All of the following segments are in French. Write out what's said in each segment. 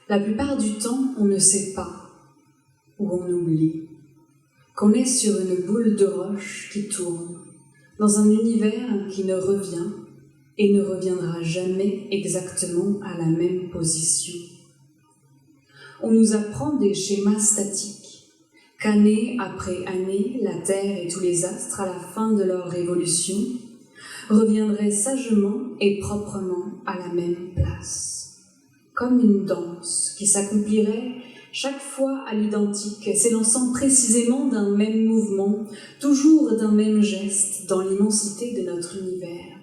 La plupart du temps, on ne sait pas, ou on oublie, qu'on est sur une boule de roche qui tourne, dans un univers qui ne revient et ne reviendra jamais exactement à la même position. On nous apprend des schémas statiques, qu'année après année, la Terre et tous les astres, à la fin de leur révolution, reviendraient sagement et proprement à la même place, comme une danse qui s'accomplirait chaque fois à l'identique, s'élançant précisément d'un même mouvement, toujours d'un même geste, dans l'immensité de notre univers.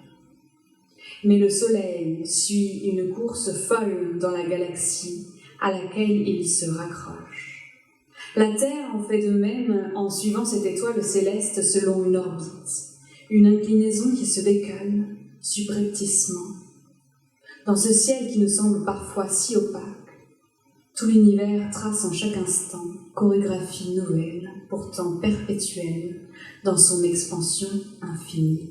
Mais le Soleil suit une course folle dans la galaxie à laquelle il se raccroche. La Terre en fait de même en suivant cette étoile céleste selon une orbite, une inclinaison qui se décale subrepticement. Dans ce ciel qui nous semble parfois si opaque, tout l'univers trace en chaque instant chorégraphie nouvelle, pourtant perpétuelle, dans son expansion infinie.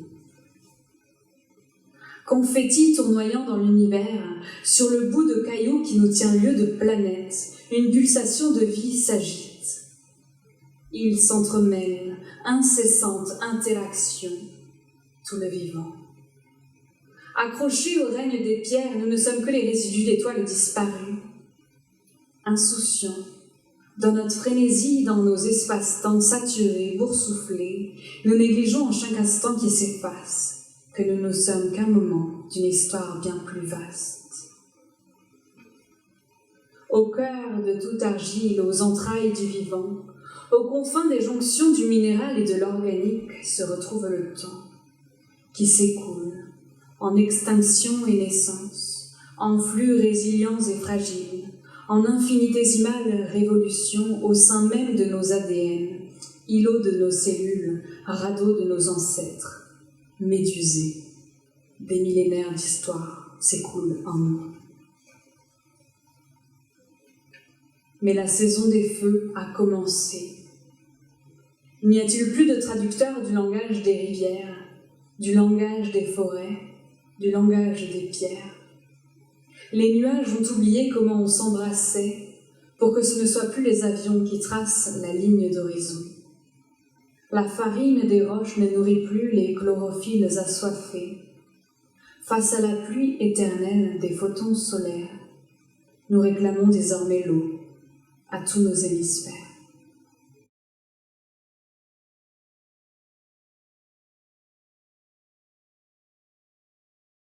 Confetti tournoyant dans l'univers, sur le bout de caillou qui nous tient lieu de planète, une pulsation de vie s'agite. Il s'entremêle, incessante interaction, tout le vivant. Accrochés au règne des pierres, nous ne sommes que les résidus d'étoiles disparues. Insouciants, dans notre frénésie, dans nos espaces-temps saturés, boursouflés, nous négligeons en chaque instant qui s'efface que nous ne sommes qu'un moment d'une histoire bien plus vaste. Au cœur de toute argile, aux entrailles du vivant, aux confins des jonctions du minéral et de l'organique se retrouve le temps, qui s'écoule en extinction et naissance, en flux résilients et fragiles, en infinitésimales révolutions au sein même de nos ADN, îlots de nos cellules, radeaux de nos ancêtres, médusés. Des millénaires d'histoire s'écoulent en nous. Mais la saison des feux a commencé. N'y a-t-il plus de traducteur du langage des rivières, du langage des forêts, du langage des pierres? Les nuages ont oublié comment on s'embrassait pour que ce ne soit plus les avions qui tracent la ligne d'horizon. La farine des roches ne nourrit plus les chlorophylles assoiffés. Face à la pluie éternelle des photons solaires, nous réclamons désormais l'eau à tous nos hémisphères.